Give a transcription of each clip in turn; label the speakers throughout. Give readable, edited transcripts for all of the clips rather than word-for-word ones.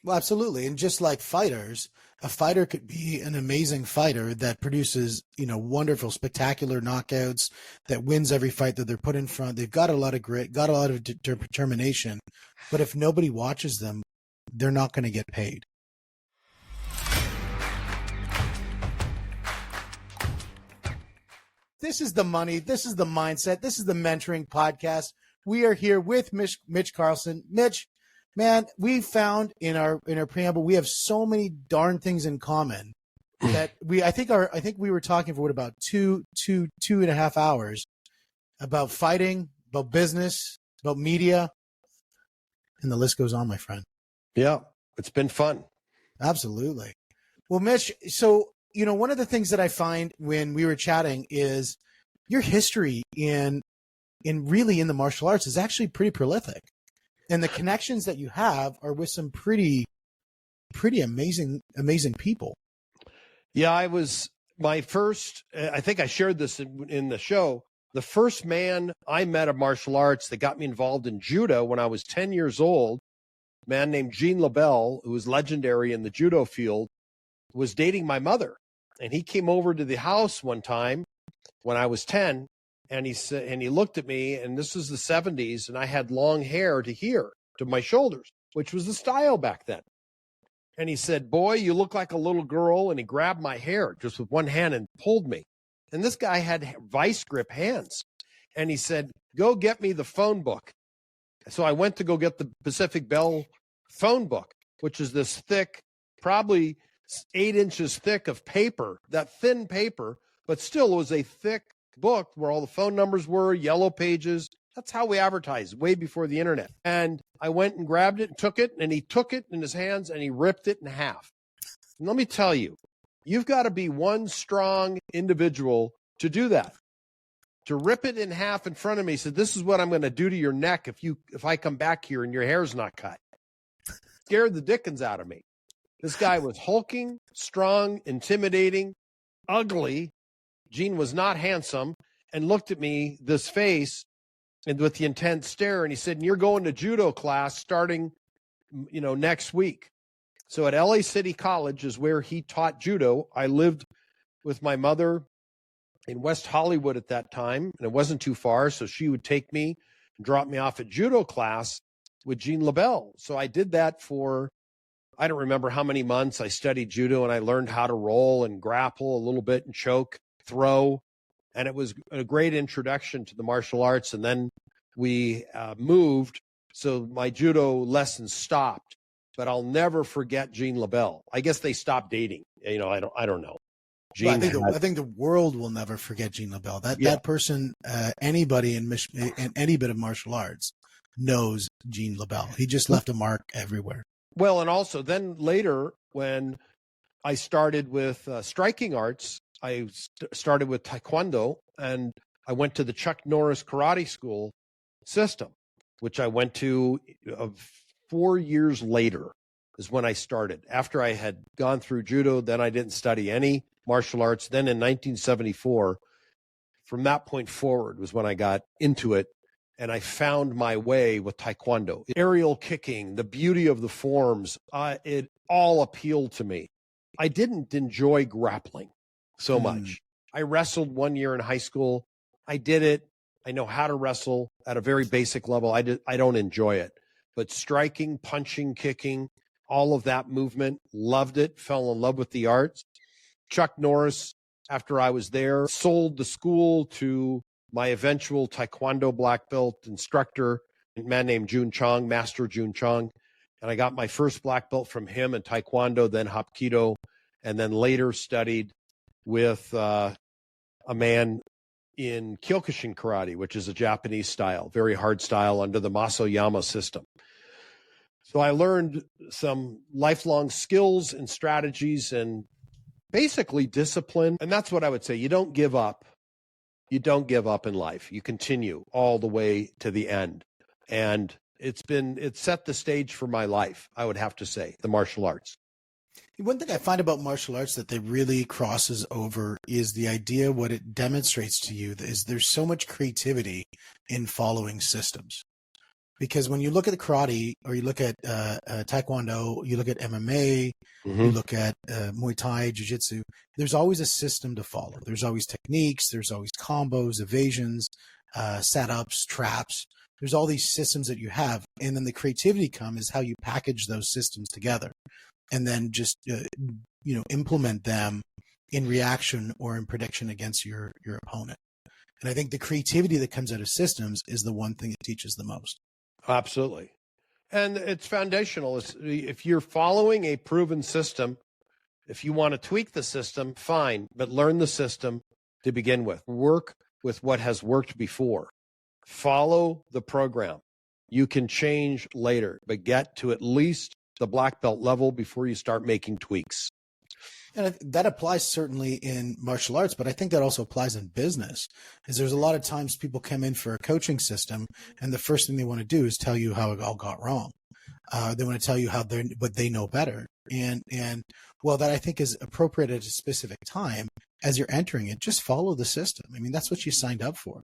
Speaker 1: Well, absolutely. And just like fighters, a fighter could be an amazing fighter that produces, wonderful, spectacular knockouts, that wins every fight that they're put in front. They've got a lot of grit, got a lot of determination. But if nobody watches them, they're not going to get paid. This is the money. This is the mindset. This is the mentoring podcast. We are here with Mitch Carlson. Mitch, man, we found in our preamble, we have so many darn things in common that I think we were talking for about two and a half hours about fighting, about business, about media, and the list goes on, my friend.
Speaker 2: Yeah, it's been fun.
Speaker 1: Absolutely. Well, Mitch, so one of the things that I find when we were chatting is your history in the martial arts is actually pretty prolific. And the connections that you have are with some pretty amazing people.
Speaker 2: Yeah, I think I shared this in the show. The first man I met of martial arts that got me involved in judo when I was 10 years old, a man named Gene LaBelle, who was legendary in the judo field, was dating my mother. And he came over to the house one time when I was 10, and he looked at me, and this was the 70s, and I had long hair to here, to my shoulders, which was the style back then. And he said, "Boy, you look like a little girl." And he grabbed my hair just with one hand and pulled me. And this guy had vice grip hands. And he said, "Go get me the phone book." So I went to go get the Pacific Bell phone book, which is this thick, probably 8 inches thick of paper, that thin paper, but still it was a thick book where all the phone numbers were, yellow pages. That's how we advertised way before the internet. And I went and grabbed it and took it, and he took it in his hands and he ripped it in half. And let me tell you, you've got to be one strong individual to do that. To rip it in half in front of me, he said, "This is what I'm going to do to your neck if I come back here and your hair's not cut." Scared the dickens out of me. This guy was hulking, strong, intimidating, ugly. Gene was not handsome, and looked at me, this face, and with the intense stare, and he said, "And you're going to judo class starting, next week." So at LA City College is where he taught judo. I lived with my mother in West Hollywood at that time, and it wasn't too far, so she would take me and drop me off at judo class with Gene LaBelle. So I did that for, I don't remember how many months. I studied judo, and I learned how to roll and grapple a little bit and choke, throw. And it was a great introduction to the martial arts. And then we moved, so my judo lessons stopped. But I'll never forget Gene LaBelle. I guess they stopped dating. I don't know.
Speaker 1: Gene, I think the world will never forget Gene LaBelle. That person, anybody in any bit of martial arts knows Gene LaBelle. He just left a mark everywhere.
Speaker 2: Well, and also then later when I started with striking arts, I started with Taekwondo, and I went to the Chuck Norris Karate School system, which I went to 4 years later is when I started. After I had gone through judo, then I didn't study any martial arts. Then in 1974, from that point forward was when I got into it, and I found my way with Taekwondo. Aerial kicking, the beauty of the forms, it all appealed to me. I didn't enjoy grappling so much. I wrestled 1 year in high school. I did it. I know how to wrestle at a very basic level. I don't enjoy it. But striking, punching, kicking, all of that movement, loved it, fell in love with the arts. Chuck Norris, after I was there, sold the school to my eventual Taekwondo black belt instructor, a man named Jun Chong, Master Jun Chong. And I got my first black belt from him in Taekwondo, then Hapkido, and then later studied with a man in Kyokushin karate, which is a Japanese style, very hard style under the Masoyama system. So I learned some lifelong skills and strategies and basically discipline. And that's what I would say. You don't give up. You don't give up in life. You continue all the way to the end. And it set the stage for my life, I would have to say, the martial arts.
Speaker 1: One thing I find about martial arts that they really crosses over is the idea, what it demonstrates to you is there's so much creativity in following systems. Because when you look at the karate or you look at taekwondo, you look at MMA, you look at Muay Thai, Jiu-Jitsu, there's always a system to follow. There's always techniques. There's always combos, evasions, setups, traps. There's all these systems that you have. And then the creativity comes is how you package those systems together and then just, implement them in reaction or in prediction against your opponent. And I think the creativity that comes out of systems is the one thing that teaches the most.
Speaker 2: Absolutely. And it's foundational. If you're following a proven system, if you want to tweak the system, fine, but learn the system to begin with. Work with what has worked before. Follow the program. You can change later, but get to at least the black belt level before you start making tweaks.
Speaker 1: And that applies certainly in martial arts, but I think that also applies in business. Is there's a lot of times people come in for a coaching system, and the first thing they want to do is tell you how it all got wrong. They want to tell you what they know better, and well, that I think is appropriate at a specific time as you're entering it. Just follow the system. I mean, that's what you signed up for.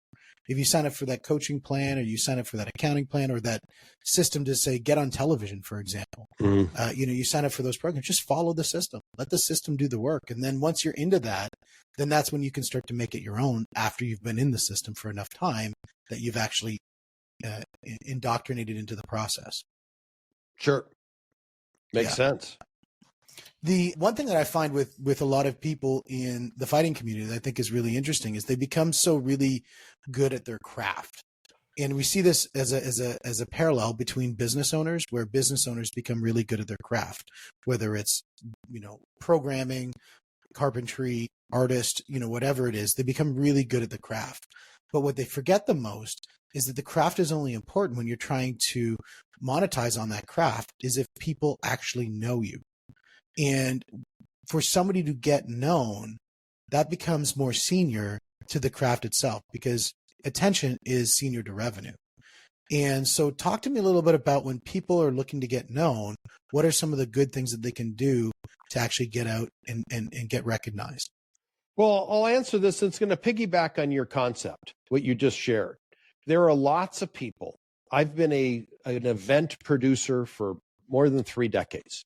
Speaker 1: If you sign up for that coaching plan, or you sign up for that accounting plan, or that system to say get on television, for example, you sign up for those programs. Just follow the system. Let the system do the work, and then once you're into that, then that's when you can start to make it your own. After you've been in the system for enough time that you've actually indoctrinated into the process.
Speaker 2: Sure, makes sense.
Speaker 1: The one thing that I find with a lot of people in the fighting community that I think is really interesting is they become so really good at their craft. And we see this as a parallel between business owners, where business owners become really good at their craft, whether it's, programming, carpentry, artist, whatever it is, they become really good at the craft. But what they forget the most is that the craft is only important when you're trying to monetize on that craft, is if people actually know you. And for somebody to get known, that becomes more senior to the craft itself, because attention is senior to revenue. And so talk to me a little bit about when people are looking to get known, what are some of the good things that they can do to actually get out and get recognized?
Speaker 2: Well, I'll answer this. It's going to piggyback on your concept, what you just shared. There are lots of people. I've been an event producer for more than 3 decades.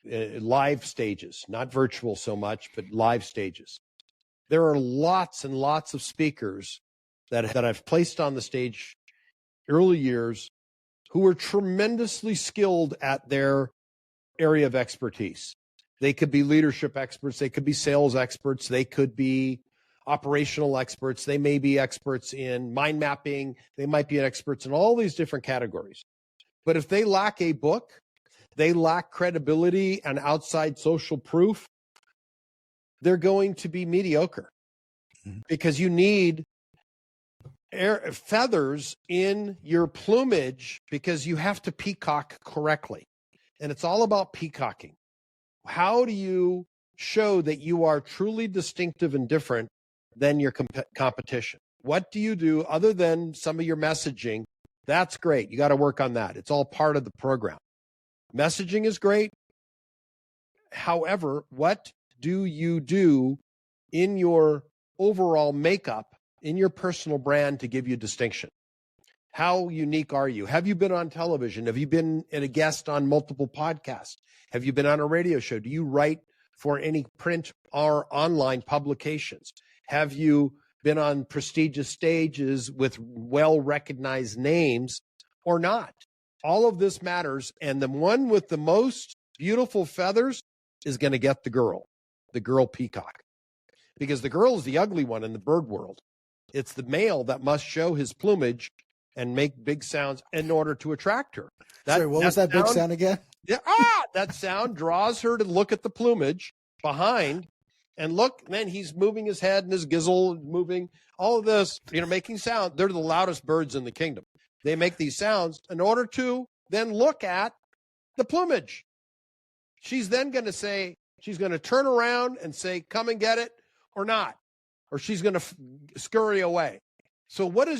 Speaker 2: Live stages, not virtual so much, but live stages. There are lots and lots of speakers that I've placed on the stage early years who are tremendously skilled at their area of expertise. They could be leadership experts. They could be sales experts. They could be operational experts. They may be experts in mind mapping. They might be experts in all these different categories. But if they lack a book, they lack credibility and outside social proof, they're going to be mediocre, because you need feathers in your plumage, because you have to peacock correctly. And it's all about peacocking. How do you show that you are truly distinctive and different than your competition? What do you do other than some of your messaging? That's great. You got to work on that. It's all part of the program. Messaging is great. However, what do you do in your overall makeup, in your personal brand, to give you distinction? How unique are you? Have you been on television? Have you been a guest on multiple podcasts? Have you been on a radio show? Do you write for any print or online publications? Have you been on prestigious stages with well-recognized names or not? All of this matters, and the one with the most beautiful feathers is going to get the girl peacock, because the girl is the ugly one in the bird world. It's the male that must show his plumage and make big sounds in order to attract her.
Speaker 1: Sorry, what was that big sound again?
Speaker 2: Yeah, that sound draws her to look at the plumage behind and look. Then he's moving his head and his gizzle moving. All of this, making sound. They're the loudest birds in the kingdom. They make these sounds in order to then look at the plumage. She's then going to say, she's going to turn around and say, come and get it, or not. Or she's going to scurry away. So what do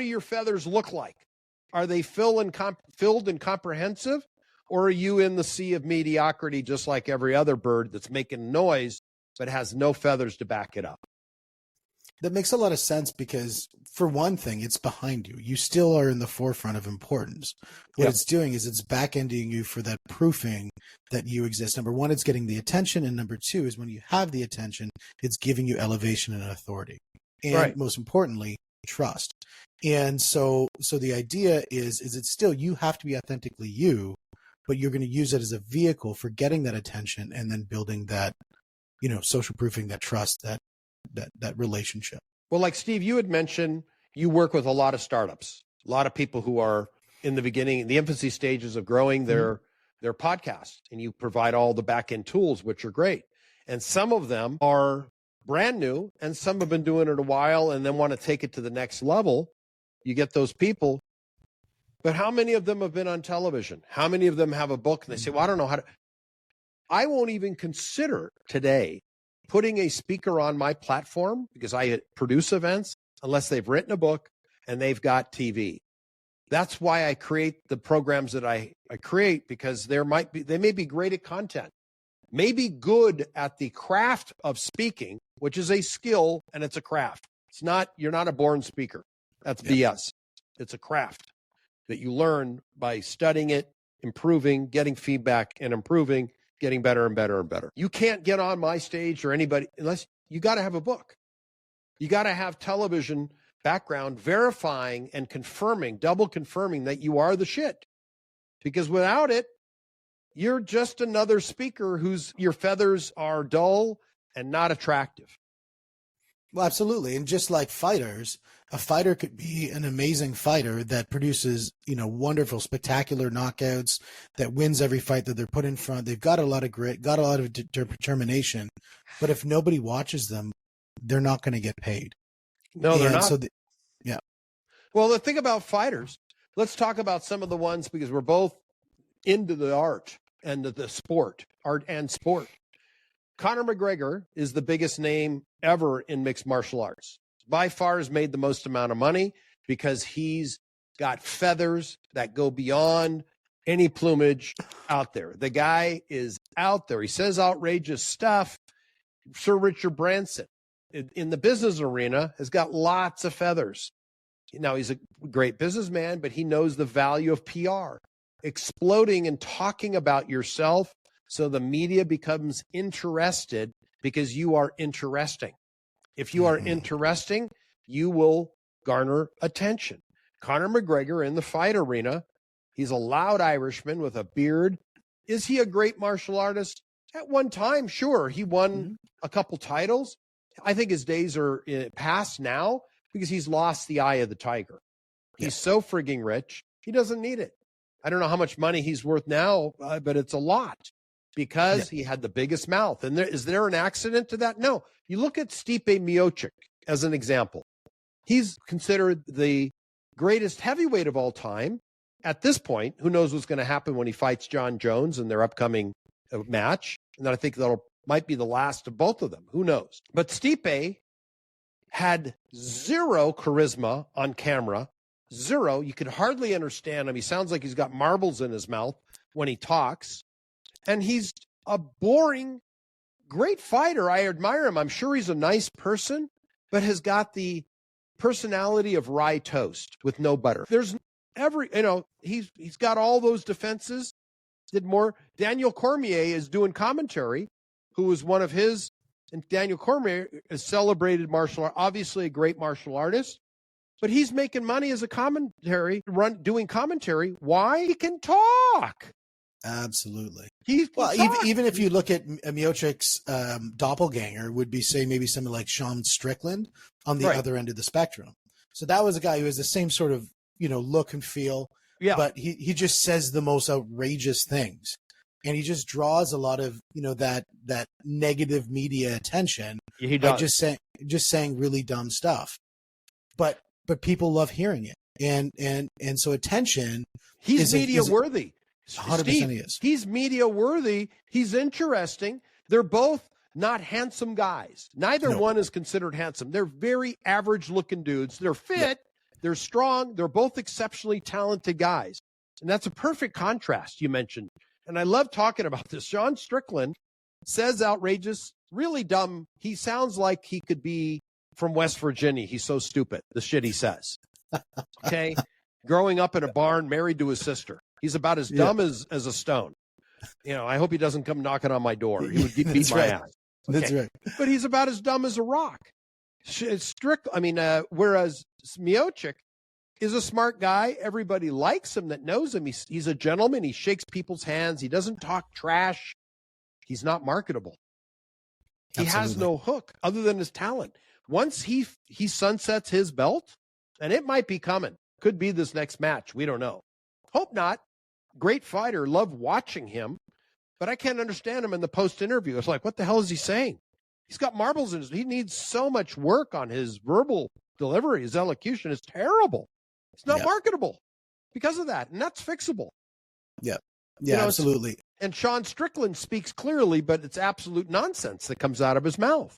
Speaker 2: your feathers look like? Are they filled and comprehensive? Or are you in the sea of mediocrity, just like every other bird that's making noise, but has no feathers to back it up?
Speaker 1: That makes a lot of sense because, for one thing, it's behind you. You still are in the forefront of importance. What it's doing is it's back-ending you for that proofing that you exist. Number one, it's getting the attention. And number two is when you have the attention, it's giving you elevation and authority. And most importantly, trust. And so the idea is it's still, you have to be authentically you, but you're going to use it as a vehicle for getting that attention and then building that, social proofing, that trust, that relationship.
Speaker 2: Well, like Steve, you had mentioned, you work with a lot of startups, a lot of people who are in the beginning, the infancy stages of growing their podcast, and you provide all the back end tools, which are great. And some of them are brand new, and some have been doing it a while and then want to take it to the next level. You get those people, but how many of them have been on television? How many of them have a book and they say, well, I don't know how to. I won't even consider today putting a speaker on my platform because I produce events unless they've written a book and they've got TV. That's why I create the programs that I create, because they may be great at content, may be good at the craft of speaking, which is a skill and it's a craft. You're not a born speaker. That's BS. It's a craft that you learn by studying it, improving, getting feedback and improving, getting better and better and better. You can't get on my stage or anybody unless you got to have a book. You got to have television background verifying and confirming, double confirming that you are the shit. Because without it, you're just another speaker your feathers are dull and not attractive.
Speaker 1: Well, absolutely. And just like fighters, a fighter could be an amazing fighter that produces, wonderful, spectacular knockouts, that wins every fight that they're put in front. They've got a lot of grit, got a lot of determination. But if nobody watches them, they're not going to get paid.
Speaker 2: No, they're not.
Speaker 1: Well,
Speaker 2: the thing about fighters, let's talk about some of the ones, because we're both into the art and the sport, art and sport. Conor McGregor is the biggest name ever in mixed martial arts. By far has made the most amount of money because he's got feathers that go beyond any plumage out there. The guy is out there. He says outrageous stuff. Sir Richard Branson in the business arena has got lots of feathers. Now, he's a great businessman, but he knows the value of PR, exploding and talking about yourself so the media becomes interested because you are interesting. If you are interesting, you will garner attention. Conor McGregor in the fight arena, he's a loud Irishman with a beard. Is he a great martial artist? At one time, sure. He won a couple titles. I think his days are past now because he's lost the eye of the tiger. He's so frigging rich, he doesn't need it. I don't know how much money he's worth now, but it's a lot. Because he had the biggest mouth. And is there an accident to that? No. You look at Stipe Miocic as an example. He's considered the greatest heavyweight of all time. At this point, who knows what's going to happen when he fights John Jones in their upcoming match. And then I think might be the last of both of them. Who knows? But Stipe had zero charisma on camera. Zero. You could hardly understand him. He sounds like he's got marbles in his mouth when he talks. And he's a boring, great fighter. I admire him. I'm sure he's a nice person, but has got the personality of rye toast with no butter. There's he's got all those defenses. Did more. Daniel Cormier is doing commentary, who was one of his, and Daniel Cormier is celebrated martial art, obviously a great martial artist, but he's making money as a doing commentary. Why? He can talk.
Speaker 1: Absolutely. Even if you look at Miocic's doppelganger, would be say maybe something like Sean Strickland on the other end of the spectrum. So that was a guy who has the same sort of look and feel, but he just says the most outrageous things, and he just draws a lot of that negative media attention.
Speaker 2: He does.
Speaker 1: By just saying really dumb stuff, but people love hearing it, and so attention.
Speaker 2: He's media worthy.
Speaker 1: 100%
Speaker 2: Steve,
Speaker 1: he is.
Speaker 2: He's media worthy. He's interesting. They're both not handsome guys. Neither one is considered handsome. They're very average looking dudes. They're fit. They're strong. They're both exceptionally talented guys. And that's a perfect contrast you mentioned. And I love talking about this. Sean Strickland says outrageous, really dumb. He sounds like he could be from West Virginia. He's so stupid, the shit he says. Okay? Growing up in a barn, married to his sister. He's about as dumb as a stone. I hope he doesn't come knocking on my door. He would beat my ass. Okay?
Speaker 1: That's right.
Speaker 2: But he's about as dumb as a rock. Whereas Miocic is a smart guy. Everybody likes him that knows him. He's a gentleman. He shakes people's hands. He doesn't talk trash. He's not marketable. He has no hook other than his talent. Once he sunsets his belt, and it might be coming, could be this next match. We don't know. Hope not. Great fighter. Love watching him. But I can't understand him in the post-interview. It's like, what the hell is he saying? He's got marbles in his. He needs so much work on his verbal delivery. His elocution is terrible. It's not marketable because of that, and that's fixable.
Speaker 1: Yeah, absolutely.
Speaker 2: And Sean Strickland speaks clearly, but it's absolute nonsense that comes out of his mouth.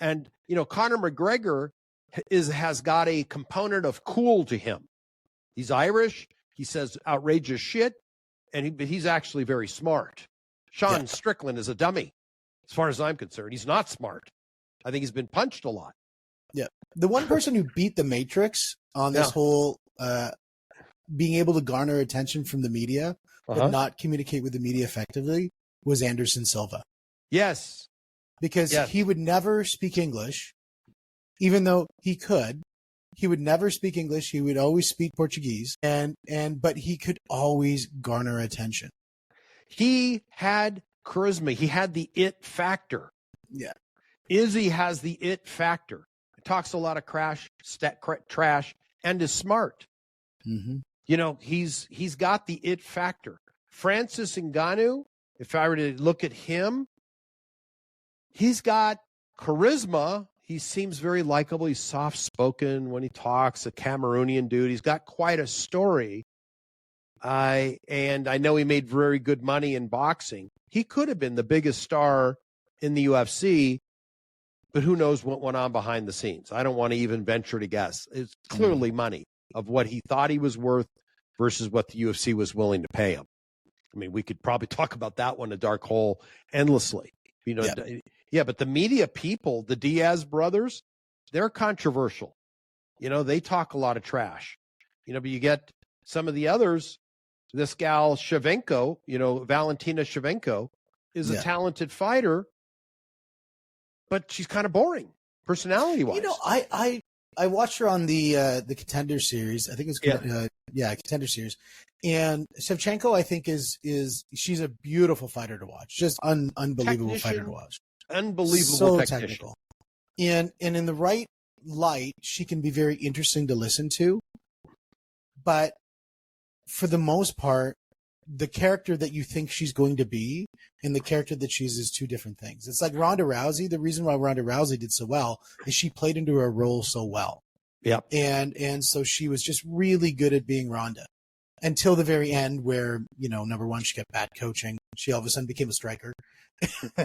Speaker 2: And Conor McGregor has got a component of cool to him. He's Irish. He says outrageous shit, but he's actually very smart. Sean Strickland is a dummy, as far as I'm concerned. He's not smart. I think he's been punched a lot.
Speaker 1: Yeah. The one person who beat the Matrix on this whole being able to garner attention from the media but not communicate with the media effectively was Anderson Silva.
Speaker 2: Yes.
Speaker 1: Because he would never speak English, even though he could. He would never speak English. He would always speak Portuguese, but he could always garner attention.
Speaker 2: He had charisma. He had the it factor.
Speaker 1: Yeah.
Speaker 2: Izzy has the it factor. Talks a lot of trash, and is smart.
Speaker 1: Mm-hmm.
Speaker 2: He's got the it factor. Francis Ngannou, if I were to look at him, he's got charisma. He seems very likable. He's soft-spoken when he talks, a Cameroonian dude. He's got quite a story. And I know he made very good money in boxing. He could have been the biggest star in the UFC, but who knows what went on behind the scenes. I don't want to even venture to guess. It's clearly money of what he thought he was worth versus what the UFC was willing to pay him. I mean, we could probably talk about that one, a dark hole, endlessly. But the media people, the Diaz brothers, they're controversial. They talk a lot of trash. But you get some of the others. This gal Shevchenko, Valentina Shevchenko, is a talented fighter, but she's kind of boring personality-wise.
Speaker 1: I watched her on the Contender Series. I think it's Contender Series. And Shevchenko, I think she's a beautiful fighter to watch. Just unbelievable fighter to watch.
Speaker 2: Unbelievable,
Speaker 1: so
Speaker 2: technician.
Speaker 1: Technical. And in the right light, she can be very interesting to listen to. But for the most part, the character that you think she's going to be and the character that she is two different things. It's like Ronda Rousey. The reason why Ronda Rousey did so well is she played into her role so well.
Speaker 2: Yeah.
Speaker 1: And so she was just really good at being Ronda until the very end where, number one, she got bad coaching. She all of a sudden became a striker.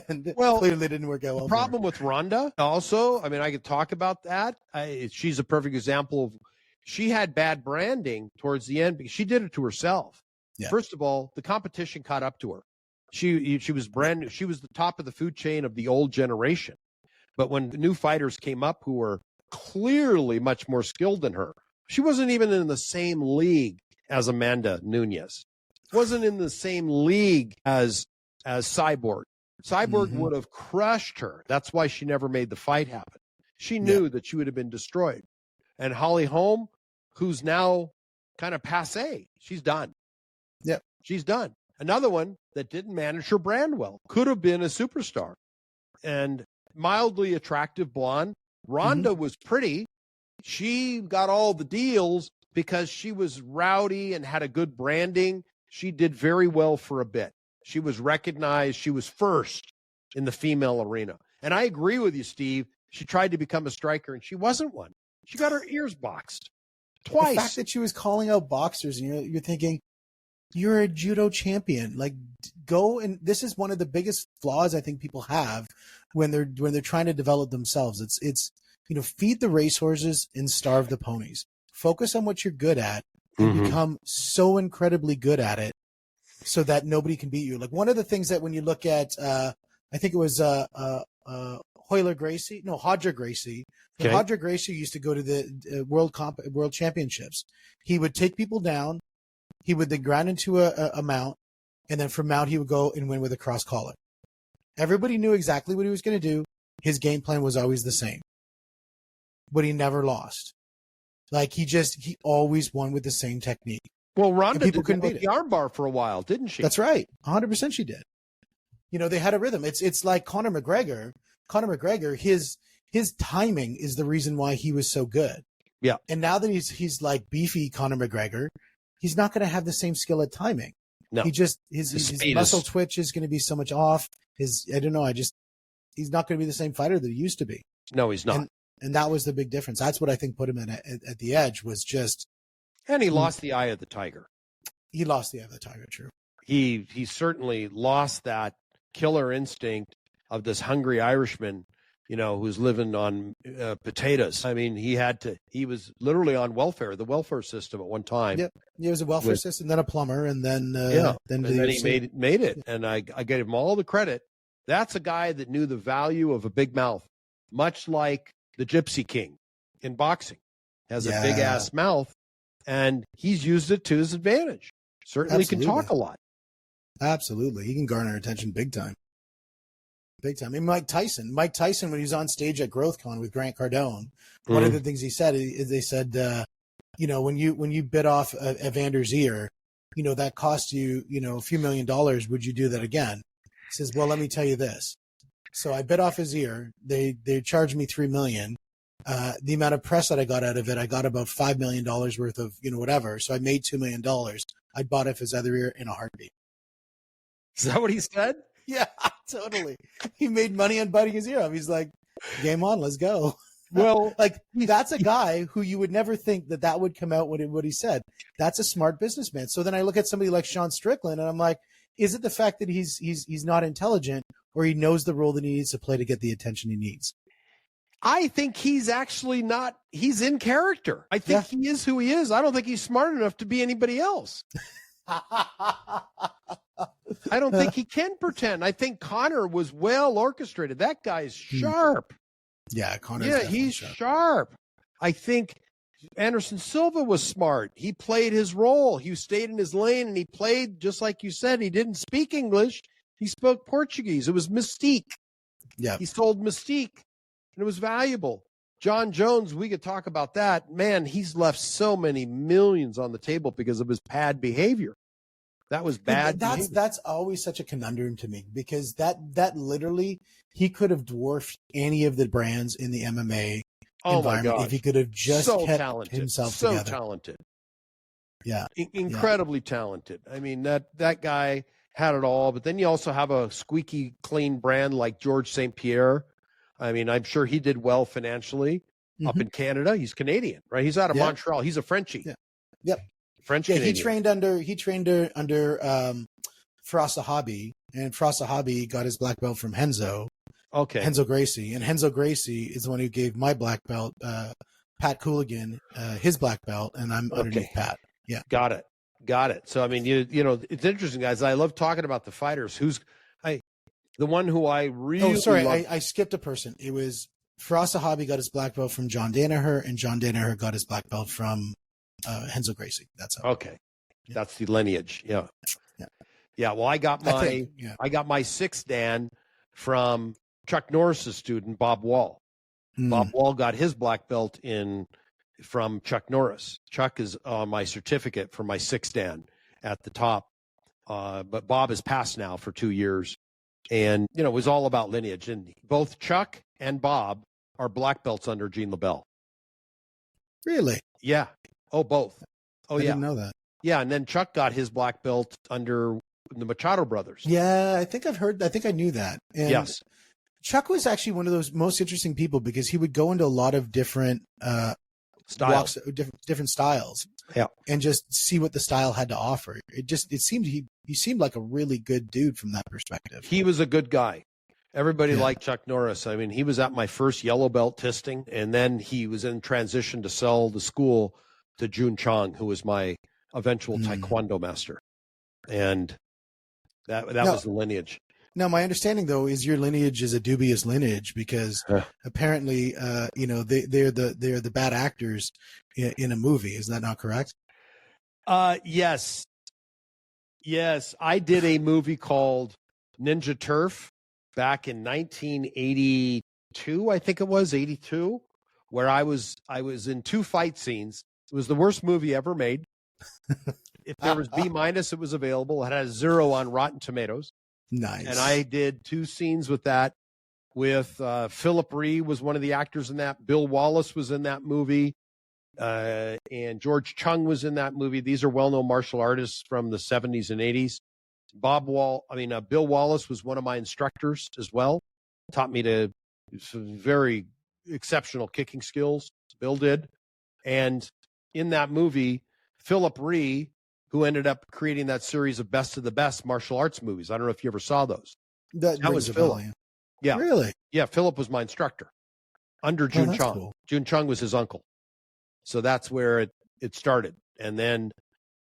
Speaker 1: And clearly didn't work out well.
Speaker 2: The problem with Ronda also, I could talk about that. She's a perfect example of, she had bad branding towards the end because she did it to herself. Yeah. First of all, the competition caught up to her. She was brand new. She was the top of the food chain of the old generation. But when new fighters came up who were clearly much more skilled than her, she wasn't even in the same league as Amanda Nunes. Wasn't in the same league as Cyborg. Cyborg would have crushed her. That's why she never made the fight happen. She knew that she would have been destroyed. And Holly Holm, who's now kind of passé, she's done.
Speaker 1: Yep.
Speaker 2: She's done. Another one that didn't manage her brand well. Could have been a superstar. And mildly attractive blonde. Ronda was pretty. She got all the deals because she was rowdy and had a good branding. She did very well for a bit. She was recognized. She was first in the female arena. And I agree with you, Steve. She tried to become a striker, and she wasn't one. She got her ears boxed twice.
Speaker 1: The fact that she was calling out boxers, and you're thinking, you're a judo champion. Like, go and this is one of the biggest flaws I think people have when they're trying to develop themselves. It's feed the racehorses and starve the ponies. Focus on what you're good at and become so incredibly good at it so that nobody can beat you. Like one of the things that when you look at, I think it was Hodger Gracie. When
Speaker 2: Okay.
Speaker 1: Hodger Gracie used to go to the World Championships, he would take people down. He would then grind into a mount, and then from mount he would go and win with a cross collar. Everybody knew exactly what he was going to do. His game plan was always the same, but he never lost. Like he always won with the same technique.
Speaker 2: Well, Ronda
Speaker 1: people
Speaker 2: did
Speaker 1: couldn't
Speaker 2: that
Speaker 1: beat
Speaker 2: with
Speaker 1: it.
Speaker 2: the armbar for a while, didn't she?
Speaker 1: That's right. 100% she did. You know, they had a rhythm. It's like Conor McGregor. Conor McGregor, his timing is the reason why he was so good.
Speaker 2: Yeah.
Speaker 1: And now that he's like beefy Conor McGregor, he's not going to have the same skill at timing.
Speaker 2: No.
Speaker 1: He just his muscle twitch is going to be so much off. He's not going to be the same fighter that he used to be.
Speaker 2: No, he's not.
Speaker 1: And that was the big difference. That's what I think put him at the edge was just.
Speaker 2: And he lost the eye of the tiger.
Speaker 1: He lost the eye of the tiger. True.
Speaker 2: He certainly lost that killer instinct of this hungry Irishman, you know, who's living on potatoes. I mean, he was literally on welfare, the welfare system at one time.
Speaker 1: Yep. He was a welfare system, then a plumber, and then
Speaker 2: he made it. And I gave him all the credit. That's a guy that knew the value of a big mouth, much like the Gypsy King in boxing has a big ass mouth, and he's used it to his advantage. Certainly
Speaker 1: Absolutely.
Speaker 2: can talk a lot.
Speaker 1: Absolutely. He can garner attention big time. Big time. I mean, Mike Tyson, when he was on stage at GrowthCon with Grant Cardone, one of the things he said is they said, you know, when you bit off Evander's ear, you know, that cost you, you know, a few $1 million. Would you do that again? He says, well, let me tell you this. So I bit off his ear. They charged me $3 million. The amount of press that I got out of it, I got about $5 million worth of, you know, whatever. So I made $2 million. I bought off his other ear in a heartbeat.
Speaker 2: Is that what he said?
Speaker 1: Yeah, totally. He made money on biting his ear off. He's like, game on, let's go.
Speaker 2: Well,
Speaker 1: like that's a guy who you would never think that would come out what he said. That's a smart businessman. So then I look at somebody like Sean Strickland and I'm like, is it the fact that he's not intelligent or he knows the role that he needs to play to get the attention he needs?
Speaker 2: I think he's actually not. He's in character. I think he is who he is. I don't think he's smart enough to be anybody else. I don't think he can pretend. I think Conor was well orchestrated. That guy's sharp.
Speaker 1: Yeah, Conor.
Speaker 2: Yeah, he's sharp. I think Anderson Silva was smart. He played his role. He stayed in his lane, and he played just like you said. He didn't speak English. He spoke Portuguese. It was mystique.
Speaker 1: Yeah,
Speaker 2: he sold mystique, and it was valuable. John Jones, we could talk about that. Man, he's left so many millions on the table because of his bad behavior. That was bad.
Speaker 1: That's always such a conundrum to me because that literally he could have dwarfed any of the brands in the MMA environment if he could have just kept himself together.
Speaker 2: So talented.
Speaker 1: Yeah.
Speaker 2: Incredibly talented. I mean, that guy had it all, but then you also have a squeaky clean brand like George St. Pierre. I mean, I'm sure he did well financially up in Canada. He's Canadian, right? He's out of Montreal. He's a Frenchie.
Speaker 1: Yeah. Yep.
Speaker 2: French.
Speaker 1: Yeah, he trained under Frost Hobby, and Frost Hobby got his black belt from Henzo.
Speaker 2: Okay.
Speaker 1: Henzo Gracie, and Henzo Gracie is the one who gave my black belt, Pat Cooligan, his black belt, and I'm underneath Pat. Yeah.
Speaker 2: Got it. So I mean, you know, it's interesting, guys. I love talking about the fighters. The one who I really
Speaker 1: I skipped a person. It was Frost Hobby got his black belt from John Danaher, and John Danaher got his black belt from Henzo Gracie. That's how.
Speaker 2: Okay. Yeah. That's the lineage. Yeah. Well, I got my sixth Dan from Chuck Norris's student, Bob Wall. Bob Wall got his black belt from Chuck Norris. Chuck is on my certificate for my sixth Dan at the top. But Bob has passed now for 2 years. And, you know, it was all about lineage. And both Chuck and Bob are black belts under Gene LaBelle.
Speaker 1: Really?
Speaker 2: Yeah. Oh, both. Oh,
Speaker 1: I didn't know that.
Speaker 2: Yeah, and then Chuck got his black belt under the Machado brothers.
Speaker 1: Yeah, I think I knew that. And
Speaker 2: yes.
Speaker 1: Chuck was actually one of those most interesting people because he would go into a lot of different
Speaker 2: styles,
Speaker 1: different styles.
Speaker 2: Yeah.
Speaker 1: And just see what the style had to offer. It seemed he seemed like a really good dude from that perspective.
Speaker 2: He was a good guy. Everybody liked Chuck Norris. I mean, he was at my first yellow belt testing, and then he was in transition to sell the school to Jun Chong, who was my eventual Taekwondo master. And that was the lineage.
Speaker 1: Now, my understanding though is your lineage is a dubious lineage because apparently, they're the bad actors in a movie. Is that not correct?
Speaker 2: Yes. I did a movie called Ninja Turf back in 1982. I think it was 82, where I was in 2 fight scenes. It was the worst movie ever made. If there was B-, it was available. It had a 0 on Rotten Tomatoes.
Speaker 1: Nice.
Speaker 2: And I did 2 scenes with that. With Philip Ree was one of the actors in that. Bill Wallace was in that movie. And George Chung was in that movie. These are well-known martial artists from the 70s and 80s. Bill Wallace was one of my instructors as well. Taught me some very exceptional kicking skills. Bill did. And in that movie, Philip Ree, who ended up creating that series of Best of the Best martial arts movies. I don't know if you ever saw those.
Speaker 1: That was Philip.
Speaker 2: Yeah.
Speaker 1: Really?
Speaker 2: Yeah, Philip was my instructor under Jun Chung.
Speaker 1: Cool.
Speaker 2: Jun Chung was his uncle. So that's where it started. And then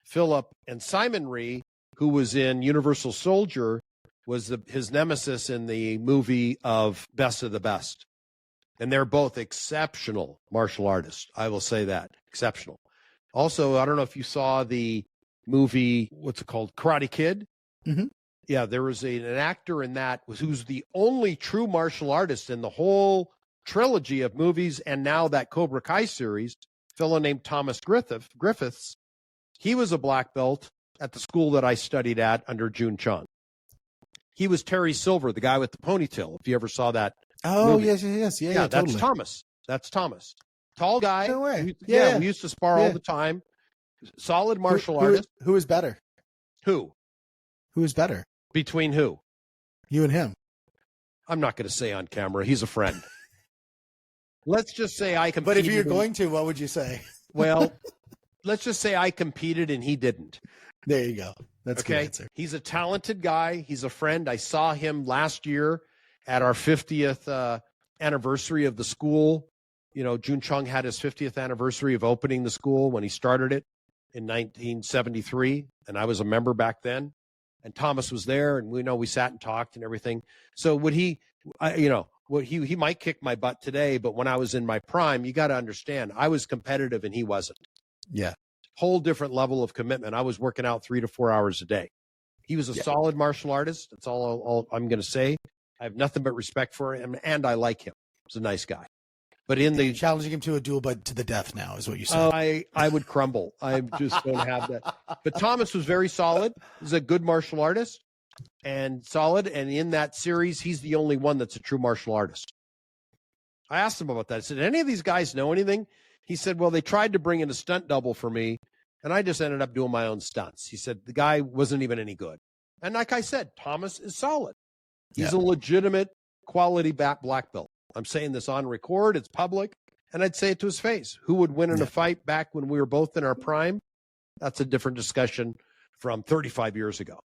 Speaker 2: Philip and Simon Ree, who was in Universal Soldier, was his nemesis in the movie of Best of the Best. And they're both exceptional martial artists. I will say that. Exceptional. Also, I don't know if you saw the movie, what's it called? Karate Kid.
Speaker 1: Mm-hmm.
Speaker 2: Yeah, there was an actor in that who's the only true martial artist in the whole trilogy of movies, and now that Cobra Kai series, a fellow named Thomas Griffiths. He was a black belt at the school that I studied at under Jun Chung. He was Terry Silver, the guy with the ponytail, if you ever saw that.
Speaker 1: Oh,
Speaker 2: movie.
Speaker 1: yes. Yeah,
Speaker 2: that's
Speaker 1: totally.
Speaker 2: Thomas. That's Thomas. Tall guy.
Speaker 1: No way.
Speaker 2: We used to spar all the time. Solid martial artist.
Speaker 1: Who is better?
Speaker 2: Who?
Speaker 1: Who is better?
Speaker 2: Between who?
Speaker 1: You and him.
Speaker 2: I'm not going to say on camera. He's a friend. Let's just say I competed.
Speaker 1: But if you're going to, what would you say?
Speaker 2: Well, let's just say I competed and he didn't.
Speaker 1: There you go. That's okay. Good answer.
Speaker 2: He's a talented guy. He's a friend. I saw him last year at our 50th anniversary of the school. You know, Jun Chung had his 50th anniversary of opening the school when he started it in 1973, and I was a member back then. And Thomas was there, and we sat and talked and everything. So would he, he might kick my butt today, but when I was in my prime, you got to understand, I was competitive and he wasn't.
Speaker 1: Yeah.
Speaker 2: Whole different level of commitment. I was working out 3 to 4 hours a day. He was a solid martial artist. That's all I'm going to say. I have nothing but respect for him, and I like him. He's a nice guy. But you're
Speaker 1: challenging him to a duel, but to the death now is what you said.
Speaker 2: I would crumble. I just don't have that. But Thomas was very solid. He's a good martial artist and solid. And in that series, he's the only one that's a true martial artist. I asked him about that. I said, any of these guys know anything? He said, well, they tried to bring in a stunt double for me, and I just ended up doing my own stunts. He said, the guy wasn't even any good. And like I said, Thomas is solid. He's a legitimate quality black belt. I'm saying this on record. It's public. And I'd say it to his face. Who would win in a fight back when we were both in our prime? That's a different discussion from 35 years ago.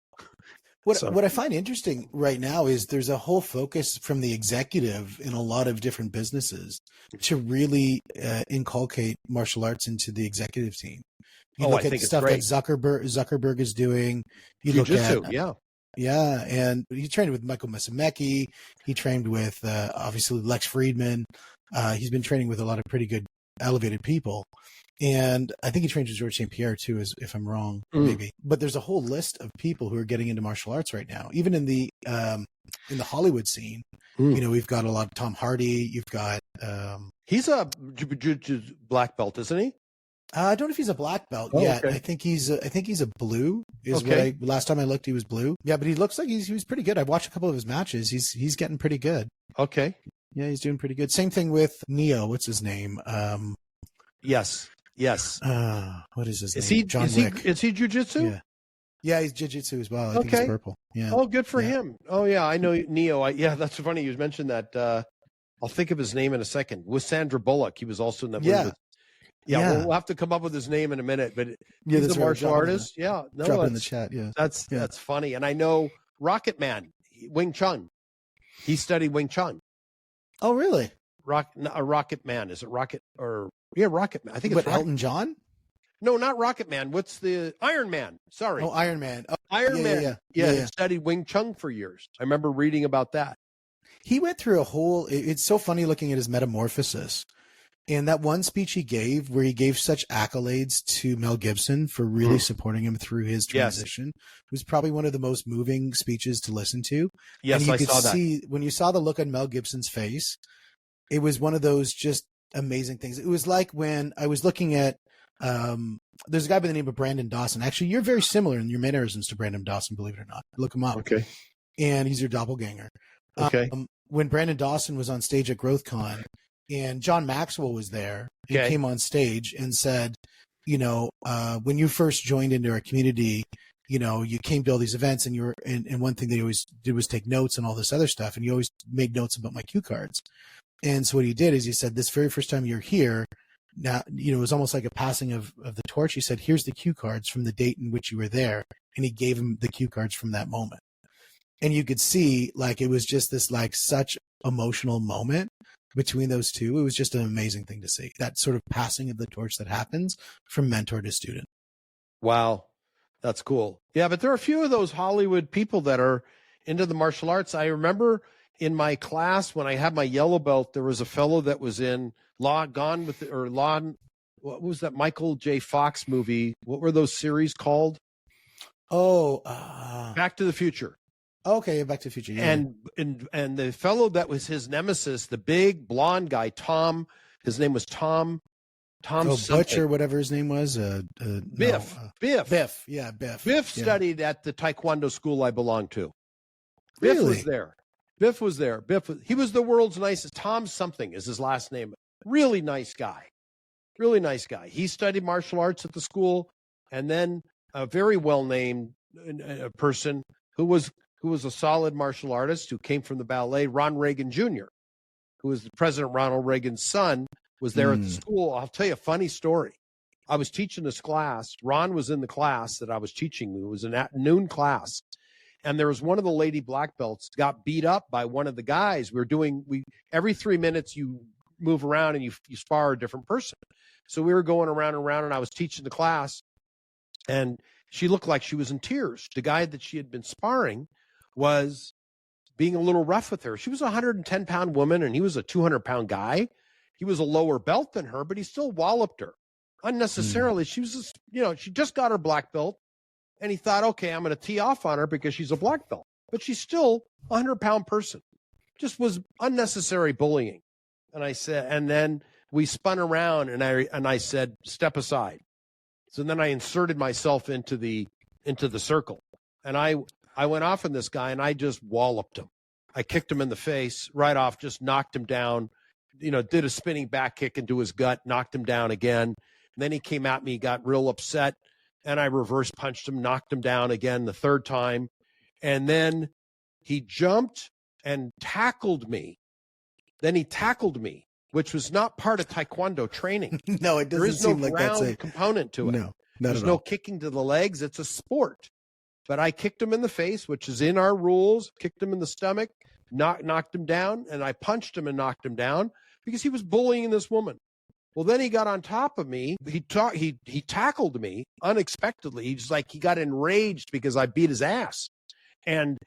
Speaker 1: What I find interesting right now is there's a whole focus from the executive in a lot of different businesses to really inculcate martial arts into the executive team. You look at stuff that Zuckerberg is doing. You
Speaker 2: Jiu-jitsu,
Speaker 1: look at Yeah, and he trained with Michael Musumeci. He trained with, obviously, Lex Friedman. He's been training with a lot of pretty good, elevated people. And I think he trains with George St. Pierre, too, if I'm wrong, maybe. But there's a whole list of people who are getting into martial arts right now. Even in the Hollywood scene, we've got a lot of Tom Hardy. You've got...
Speaker 2: he's a black belt, isn't he?
Speaker 1: I don't know if he's a black belt yet. Okay. I think he's a blue. Last time I looked, he was blue. Yeah, but he looks like he was pretty good. I've watched a couple of his matches. He's getting pretty good.
Speaker 2: Okay.
Speaker 1: Yeah, he's doing pretty good. Same thing with Neo. What's his name?
Speaker 2: Yes.
Speaker 1: What is his name? John Wick.
Speaker 2: Is he jiu-jitsu?
Speaker 1: Yeah, he's jiu-jitsu as well. I think he's purple. Yeah.
Speaker 2: Oh, good for him. Oh, yeah, I know Neo. That's funny. You mentioned that. I'll think of his name in a second. With Sandra Bullock, he was also in that movie. Yeah, we'll have to come up with his name in a minute, but he's a martial artist.
Speaker 1: Drop it in the chat. Yeah,
Speaker 2: that's funny. And I know Rocket Man, Wing Chun. He studied Wing Chun.
Speaker 1: Oh, really?
Speaker 2: Rocket Man. Is it Rocket or Rocket Man? I think it's
Speaker 1: Elton John.
Speaker 2: No, not Rocket Man. What's the Iron Man? Sorry.
Speaker 1: Oh, Iron Man.
Speaker 2: Iron Man.
Speaker 1: Yeah.
Speaker 2: He studied Wing Chun for years. I remember reading about that.
Speaker 1: He went through a whole, it's so funny looking at his metamorphosis. And that one speech he gave, where he gave such accolades to Mel Gibson for really supporting him through his transition, was probably one of the most moving speeches to listen to.
Speaker 2: Yes,
Speaker 1: and you
Speaker 2: I
Speaker 1: could
Speaker 2: saw that.
Speaker 1: see, when you saw the look on Mel Gibson's face, it was one of those just amazing things. It was like when I was looking at, there's a guy by the name of Brandon Dawson. Actually, you're very similar in your mannerisms to Brandon Dawson, believe it or not. Look him up.
Speaker 2: Okay.
Speaker 1: And he's your doppelganger.
Speaker 2: Okay.
Speaker 1: When Brandon Dawson was on stage at GrowthCon and John Maxwell was there, he came on stage and said, when you first joined into our community, you came to all these events and and one thing they always did was take notes and all this other stuff. And you always made notes about my cue cards. And so what he did is he said, this very first time you're here, now, it was almost like a passing of the torch. He said, here's the cue cards from the date in which you were there. And he gave him the cue cards from that moment. And you could see, like, it was just this, like, such emotional moment between those two. It was just an amazing thing to see, that sort of passing of the torch that happens from mentor to student.
Speaker 2: Wow. That's cool. Yeah, but there are a few of those Hollywood people that are into the martial arts. I remember in my class when I had my yellow belt, there was a fellow that was in what was that Michael J. Fox movie? What were those series called?
Speaker 1: Oh,
Speaker 2: Back to the Future.
Speaker 1: Okay, Back to the Future. Yeah.
Speaker 2: And the fellow that was his nemesis, the big blonde guy, Tom. His name was Tom.
Speaker 1: Butch or whatever his name was.
Speaker 2: Biff.
Speaker 1: Biff. Yeah, Biff.
Speaker 2: Biff studied at the Taekwondo school I belonged to.
Speaker 1: Really?
Speaker 2: Biff was there. He was the world's nicest. Tom something is his last name. Really nice guy. Really nice guy. He studied martial arts at the school, and then a very well-named person who was a solid martial artist who came from the ballet, Ron Reagan Jr., who was President Ronald Reagan's son, was there at the school. I'll tell you a funny story. I was teaching this class. Ron was in the class that I was teaching. It was an afternoon class. And there was one of the lady black belts got beat up by one of the guys. Every 3 minutes you move around and you spar a different person. So we were going around and around, and I was teaching the class, and she looked like she was in tears. The guy that she had been sparring was being a little rough with her. She was a 110-pound woman, and he was a 200-pound guy. He was a lower belt than her, but he still walloped her unnecessarily. She was just, she just got her black belt, and he thought, okay, I'm going to tee off on her because she's a black belt. But she's still a 100-pound person. Just was unnecessary bullying. And I said, and then we spun around, and I said, step aside. So then I inserted myself into the circle, and I went off on this guy, and I just walloped him. I kicked him in the face right off, just knocked him down, did a spinning back kick into his gut, knocked him down again. And then he came at me, got real upset, and I reverse punched him, knocked him down again the third time. And then he jumped and tackled me. Then he tackled me, which was not part of Taekwondo training.
Speaker 1: No, it doesn't seem like that's a
Speaker 2: component to it.
Speaker 1: No,
Speaker 2: there's no kicking to the legs. It's a sport. But I kicked him in the face, which is in our rules, kicked him in the stomach, knocked him down, and I punched him and knocked him down because he was bullying this woman. Well, then he got on top of me. He tackled me unexpectedly. He got enraged because I beat his ass. And,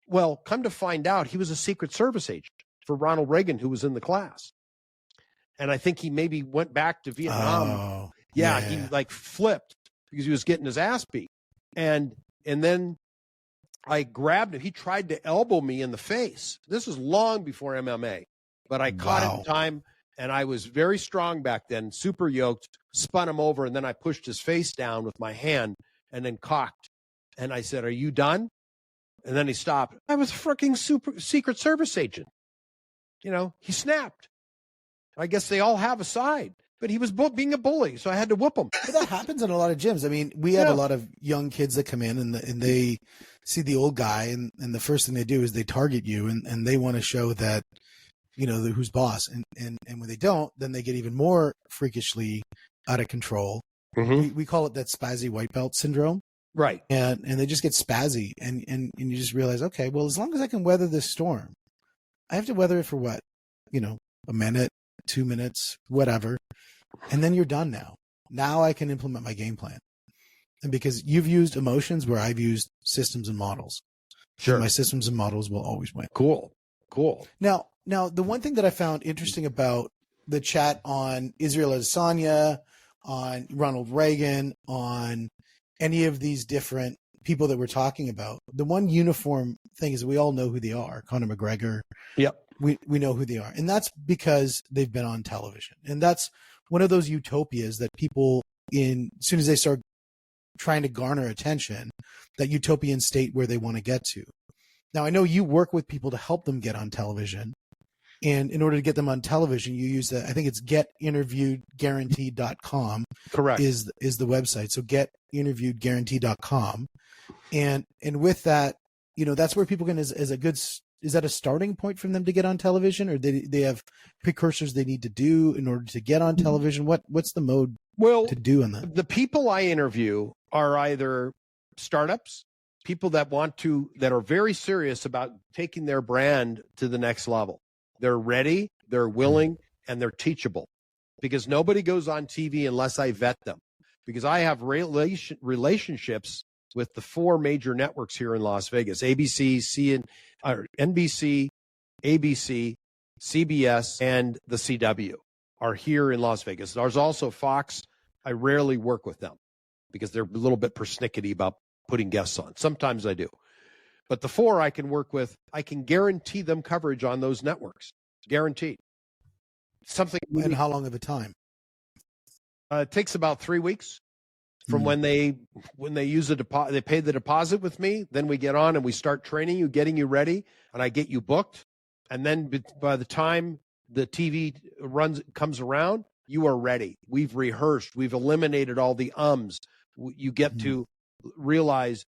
Speaker 2: well, come to find out, he was a Secret Service agent for Ronald Reagan, who was in the class. And I think he maybe went back to Vietnam.
Speaker 1: Oh,
Speaker 2: yeah. He flipped because he was getting his ass beat. And then I grabbed him. He tried to elbow me in the face. This was long before MMA, but I caught it in time, and I was very strong back then, super yoked, spun him over, and then I pushed his face down with my hand and then cocked. And I said, "Are you done?" And then he stopped. I was a freaking Secret Service agent. He snapped. I guess they all have a side, but he was being a bully, so I had to whoop him.
Speaker 1: But that happens in a lot of gyms. I mean, we have a lot of young kids that come in and they see the old guy, and the first thing they do is they target you, and they want to show that, who's boss. And when they don't, then they get even more freakishly out of control.
Speaker 2: Mm-hmm.
Speaker 1: We call it that spazzy white belt syndrome.
Speaker 2: Right.
Speaker 1: And they just get spazzy, and you just realize, okay, well, as long as I can weather this storm, I have to weather it for what? A minute, 2 minutes, whatever. And then you're done now. Now I can implement my game plan. And because you've used emotions where I've used systems and models.
Speaker 2: Sure.
Speaker 1: And my systems and models will always win.
Speaker 2: Cool.
Speaker 1: Now, the one thing that I found interesting about the chat on Israel Adesanya, on Ronald Reagan, on any of these different people that we're talking about, the one uniform thing is we all know who they are. Conor McGregor.
Speaker 2: Yep.
Speaker 1: We know who they are. And that's because they've been on television. And that's one of those utopias that people as soon as they start trying to garner attention, that utopian state where they want to get to. Now, I know you work with people to help them get on television. And in order to get them on television, you use I think it's getinterviewedguaranteed.com.
Speaker 2: Correct.
Speaker 1: Is the website. So getinterviewedguaranteed.com. And with that, that's where people can, is that a starting point for them to get on television, or they have precursors they need to do in order to get on television? What's the mode to do on that?
Speaker 2: The people I interview are either startups, people that are very serious about taking their brand to the next level. They're ready, they're willing, and they're teachable, because nobody goes on TV unless I vet them, because I have relationships with the 4 major networks here in Las Vegas: ABC, NBC, ABC, CBS, and the CW are here in Las Vegas. There's also Fox. I rarely work with them because they're a little bit persnickety about putting guests on. Sometimes I do. But the 4 I can work with, I can guarantee them coverage on those networks. Guaranteed.
Speaker 1: And how long of a time?
Speaker 2: It takes about 3 weeks from when they use a deposit. They pay the deposit with me. Then we get on and we start training you, getting you ready, and I get you booked. And then by the time the TV comes around, you are ready. We've rehearsed. We've eliminated all the ums. You get to realize,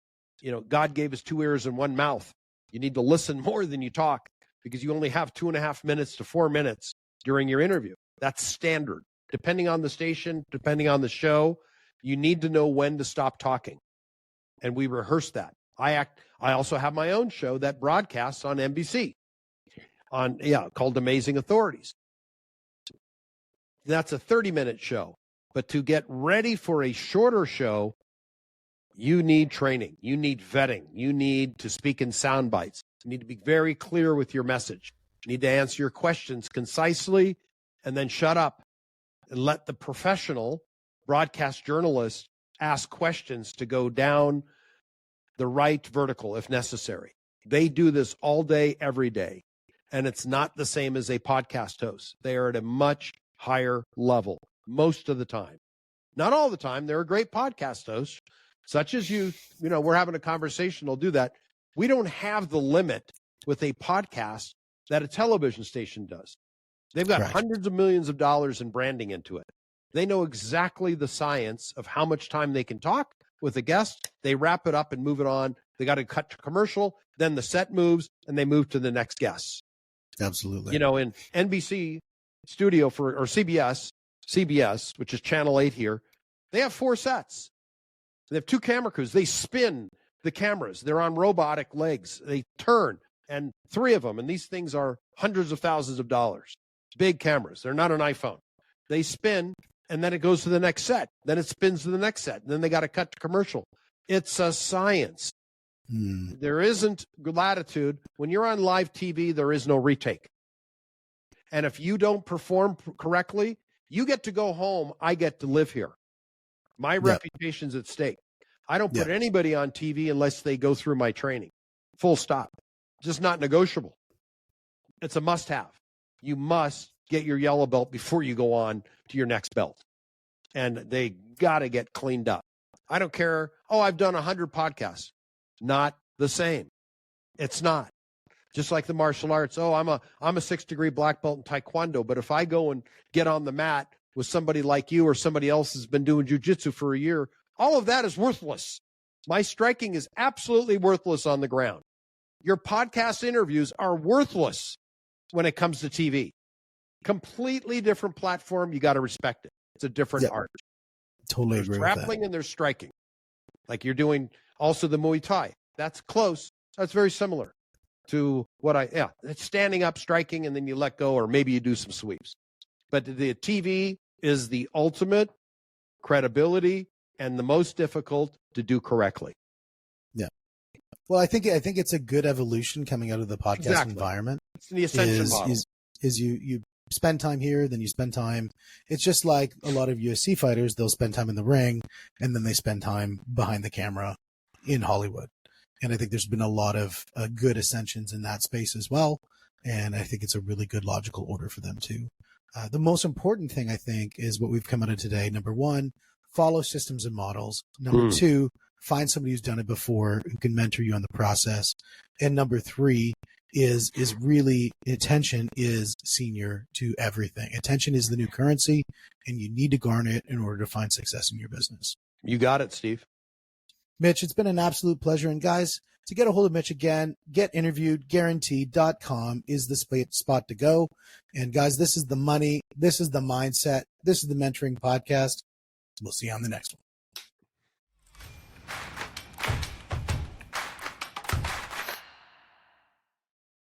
Speaker 2: God gave us 2 ears and 1 mouth. You need to listen more than you talk, because you only have 2.5 minutes to 4 minutes during your interview. That's standard. Depending on the station, depending on the show, you need to know when to stop talking. And we rehearse that. I also have my own show that broadcasts on NBC called Amazing Authorities. That's a 30-minute show. But to get ready for a shorter show, you need training. You need vetting. You need to speak in sound bites. You need to be very clear with your message. You need to answer your questions concisely, and then shut up and let the professional broadcast journalist ask questions to go down the right vertical if necessary. They do this all day, every day. And it's not the same as a podcast host. They are at a much higher level most of the time. Not all the time. There are great podcast hosts, such as you. We're having a conversation. They'll do that. We don't have the limit with a podcast that a television station does. They've got hundreds of millions of dollars in branding into it. They know exactly the science of how much time they can talk with a guest. They wrap it up and move it on. They got to cut to commercial. Then the set moves and they move to the next guest.
Speaker 1: Absolutely.
Speaker 2: In NBC studio or CBS, which is Channel 8 here, they have 4 sets. They have 2 camera crews. They spin the cameras. They're on robotic legs. They turn, and 3 of them. And these things are hundreds of thousands of dollars. Big cameras. They're not an iPhone. They spin, and then it goes to the next set. Then it spins to the next set. And then they got to cut to commercial. It's a science. There isn't latitude. When you're on live TV, there is no retake. And if you don't perform correctly, you get to go home. I get to live here. My reputation's at stake. I don't put anybody on TV unless they go through my training. Full stop. Just not negotiable. It's a must-have. You must get your yellow belt before you go on to your next belt. And they got to get cleaned up. I don't care. I've done 100 podcasts. Not the same. It's not. Just like the martial arts. I'm a 6-degree black belt in Taekwondo, but if I go and get on the mat with somebody like you or somebody else who's been doing jiu-jitsu for a year, all of that is worthless. My striking is absolutely worthless on the ground. Your podcast interviews are worthless when it comes to TV. Completely different platform. You got to respect it. It's a different art.
Speaker 1: Totally agree with that.
Speaker 2: There's grappling and there's striking. Like you're doing also the Muay Thai. That's close. That's very similar to what it's standing up, striking, and then you let go, or maybe you do some sweeps. But the TV is the ultimate credibility, and the most difficult to do correctly.
Speaker 1: Yeah. Well, I think it's a good evolution coming out of the podcast environment.
Speaker 2: It's the ascension model.
Speaker 1: Is you spend time here, then you spend time. It's just like a lot of UFC fighters. They'll spend time in the ring, and then they spend time behind the camera in Hollywood. And I think there's been a lot of good ascensions in that space as well. And I think it's a really good logical order for them too. The most important thing, I think, is what we've come out of today. Number one, follow systems and models. Number two, find somebody who's done it before who can mentor you on the process. And number three is really attention is senior to everything. Attention is the new currency, and you need to garner it in order to find success in your business.
Speaker 2: You got it, Steve.
Speaker 1: Mitch, it's been an absolute pleasure. And guys, to get a hold of Mitch again, getinterviewedguaranteed.com is the spot to go. And guys, this is the money. This is the mindset. This is the mentoring podcast. We'll see you on the next one.